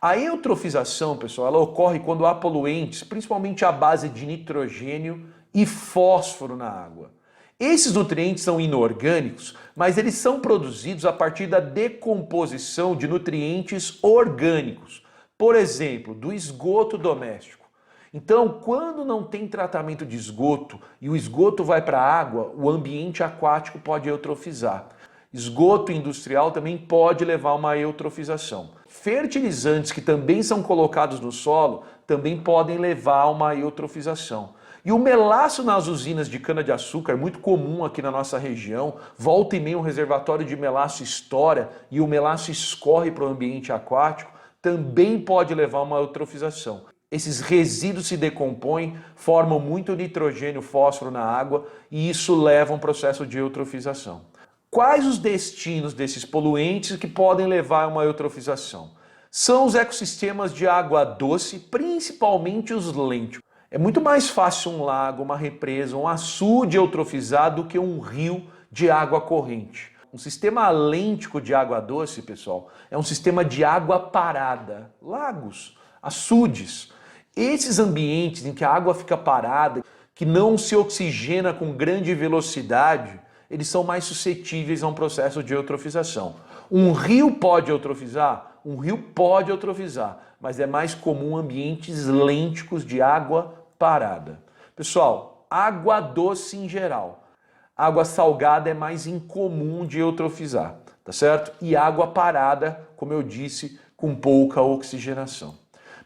A eutrofização, pessoal, ela ocorre quando há poluentes, principalmente à base de nitrogênio e fósforo na água. Esses nutrientes são inorgânicos, mas eles são produzidos a partir da decomposição de nutrientes orgânicos, por exemplo, do esgoto doméstico. Então, quando não tem tratamento de esgoto e o esgoto vai para a água, o ambiente aquático pode eutrofizar. Esgoto industrial também pode levar a uma eutrofização. Fertilizantes que também são colocados no solo também podem levar a uma eutrofização. E o melaço nas usinas de cana-de-açúcar, muito comum aqui na nossa região, volta e meia um reservatório de melaço estoura e o melaço escorre para o ambiente aquático, também pode levar a uma eutrofização. Esses resíduos se decompõem, formam muito nitrogênio, fósforo na água e isso leva a um processo de eutrofização. Quais os destinos desses poluentes que podem levar a uma eutrofização? São os ecossistemas de água doce, principalmente os lênticos. É muito mais fácil um lago, uma represa, um açude eutrofizar do que um rio de água corrente. Um sistema lêntico de água doce, pessoal, é um sistema de água parada, lagos, açudes. Esses ambientes em que a água fica parada, que não se oxigena com grande velocidade, eles são mais suscetíveis a um processo de eutrofização. Um rio pode eutrofizar? Um rio pode eutrofizar, mas é mais comum ambientes lênticos de água parada. Pessoal, água doce em geral. Água salgada é mais incomum de eutrofizar, tá certo? E água parada, como eu disse, com pouca oxigenação.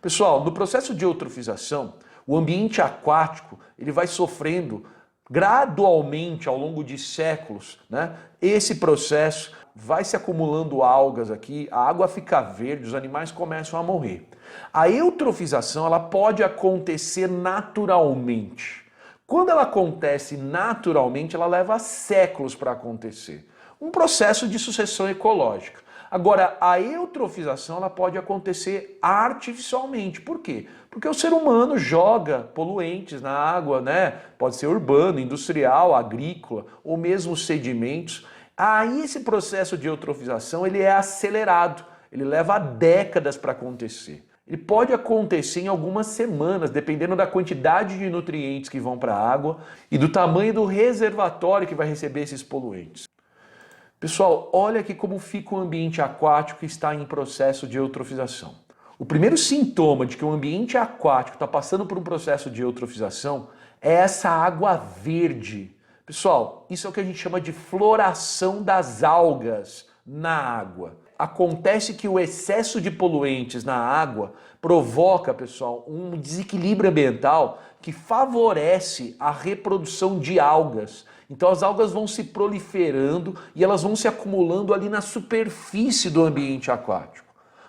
Pessoal, no processo de eutrofização, o ambiente aquático ele vai sofrendo gradualmente ao longo de séculos, né? Esse processo vai se acumulando algas aqui, a água fica verde, os animais começam a morrer. A eutrofização ela pode acontecer naturalmente. Quando ela acontece naturalmente, ela leva séculos para acontecer. Um processo de sucessão ecológica. Agora, a eutrofização ela pode acontecer artificialmente. Por quê? Porque o ser humano joga poluentes na água, né? Pode ser urbano, industrial, agrícola ou mesmo sedimentos. Aí esse processo de eutrofização ele é acelerado, ele leva décadas para acontecer. Ele pode acontecer em algumas semanas, dependendo da quantidade de nutrientes que vão para a água e do tamanho do reservatório que vai receber esses poluentes. Pessoal, olha aqui como fica o ambiente aquático que está em processo de eutrofização. O primeiro sintoma de que o ambiente aquático está passando por um processo de eutrofização é essa água verde. Pessoal, isso é o que a gente chama de floração das algas na água. Acontece que o excesso de poluentes na água provoca, pessoal, um desequilíbrio ambiental que favorece a reprodução de algas. Então as algas vão se proliferando e elas vão se acumulando ali na superfície do ambiente aquático.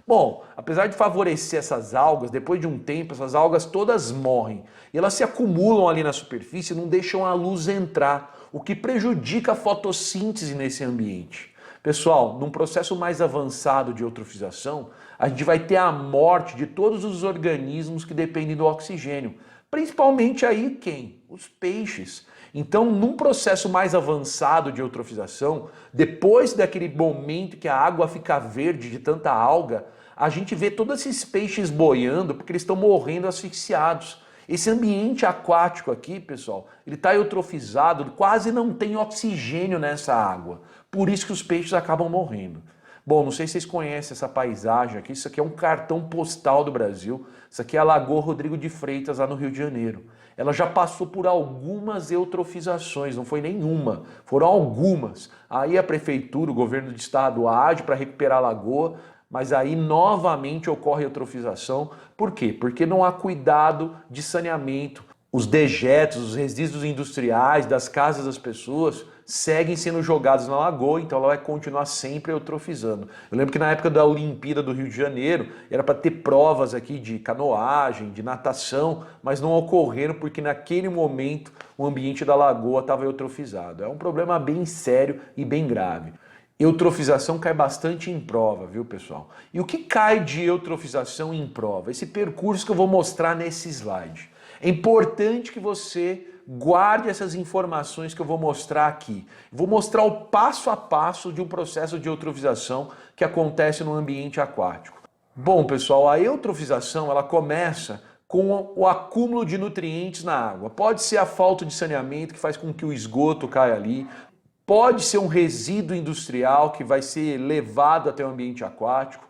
Bom, apesar de favorecer essas algas, depois de um tempo essas algas todas morrem e elas se acumulam ali na superfície e não deixam a luz entrar, o que prejudica a fotossíntese nesse ambiente. Pessoal, num processo mais avançado de eutrofização, a gente vai ter a morte de todos os organismos que dependem do oxigênio. Principalmente aí quem? Os peixes. Então, num processo mais avançado de eutrofização, depois daquele momento que a água fica verde de tanta alga, a gente vê todos esses peixes boiando porque eles estão morrendo asfixiados. Esse ambiente aquático aqui, pessoal, ele está eutrofizado, quase não tem oxigênio nessa água. Por isso que os peixes acabam morrendo. Bom, não sei se vocês conhecem essa paisagem aqui, isso aqui é um cartão postal do Brasil. Isso aqui é a Lagoa Rodrigo de Freitas, lá no Rio de Janeiro. Ela já passou por algumas eutrofizações, não foi nenhuma, foram algumas. Aí a prefeitura, o governo do estado age para recuperar a lagoa, mas aí novamente ocorre eutrofização. Por quê? Porque não há cuidado de saneamento. Os dejetos, os resíduos industriais das casas das pessoas seguem sendo jogados na lagoa, então ela vai continuar sempre eutrofizando. Eu lembro que na época da Olimpíada do Rio de Janeiro, era para ter provas aqui de canoagem, de natação, mas não ocorreram porque naquele momento o ambiente da lagoa estava eutrofizado. É um problema bem sério e bem grave. Eutrofização cai bastante em prova, viu, pessoal? E o que cai de eutrofização em prova? Esse percurso que eu vou mostrar nesse slide. É importante que você guarde essas informações que eu vou mostrar aqui. Vou mostrar o passo a passo de um processo de eutrofização que acontece no ambiente aquático. Bom, pessoal, a eutrofização ela começa com o acúmulo de nutrientes na água. Pode ser a falta de saneamento que faz com que o esgoto caia ali, pode ser um resíduo industrial que vai ser levado até o ambiente aquático,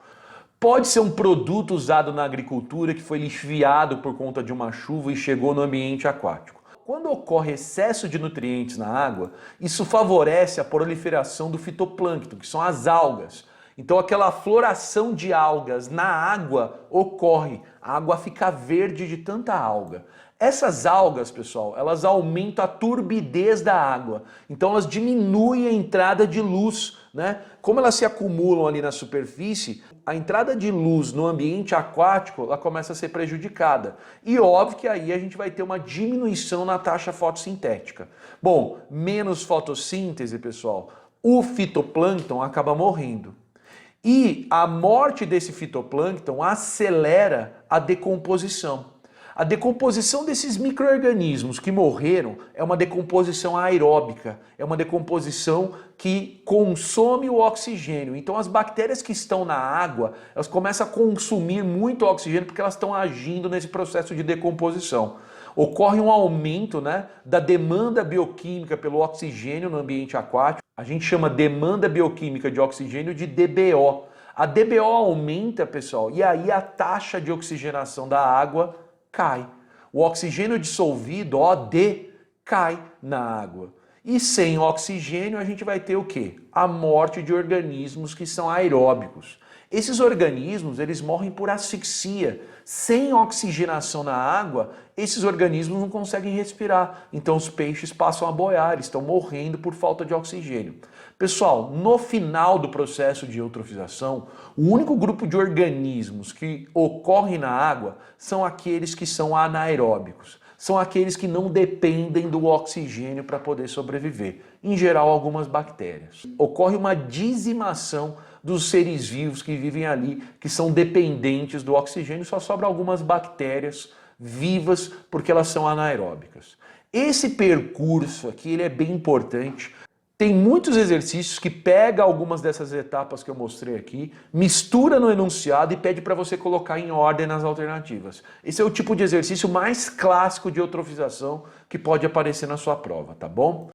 pode ser um produto usado na agricultura que foi lixiviado por conta de uma chuva e chegou no ambiente aquático. Quando ocorre excesso de nutrientes na água, isso favorece a proliferação do fitoplâncton, que são as algas. Então aquela floração de algas na água ocorre, a água fica verde de tanta alga. Essas algas, pessoal, elas aumentam a turbidez da água, então elas diminuem a entrada de luz, né? Como elas se acumulam ali na superfície, a entrada de luz no ambiente aquático ela começa a ser prejudicada. E óbvio que aí a gente vai ter uma diminuição na taxa fotossintética. Bom, menos fotossíntese, pessoal, o fitoplâncton acaba morrendo. E a morte desse fitoplâncton acelera a decomposição. A decomposição desses micro-organismos que morreram é uma decomposição aeróbica, é uma decomposição que consome o oxigênio. Então as bactérias que estão na água, elas começam a consumir muito oxigênio porque elas estão agindo nesse processo de decomposição. Ocorre um aumento, né, da demanda bioquímica pelo oxigênio no ambiente aquático. A gente chama demanda bioquímica de oxigênio de DBO. A DBO aumenta, pessoal, e aí a taxa de oxigenação da água cai. O oxigênio dissolvido, OD, cai na água. E sem oxigênio a gente vai ter o quê? A morte de organismos que são aeróbicos. Esses organismos, eles morrem por asfixia. Sem oxigenação na água, esses organismos não conseguem respirar. Então os peixes passam a boiar, eles estão morrendo por falta de oxigênio. Pessoal, no final do processo de eutrofização, o único grupo de organismos que ocorre na água são aqueles que são anaeróbicos. São aqueles que não dependem do oxigênio para poder sobreviver. Em geral, algumas bactérias. Ocorre uma dizimação dos seres vivos que vivem ali, que são dependentes do oxigênio, só sobra algumas bactérias vivas porque elas são anaeróbicas. Esse percurso aqui ele é bem importante. Tem muitos exercícios que pega algumas dessas etapas que eu mostrei aqui, mistura no enunciado e pede para você colocar em ordem nas alternativas. Esse é o tipo de exercício mais clássico de eutrofização que pode aparecer na sua prova, tá bom?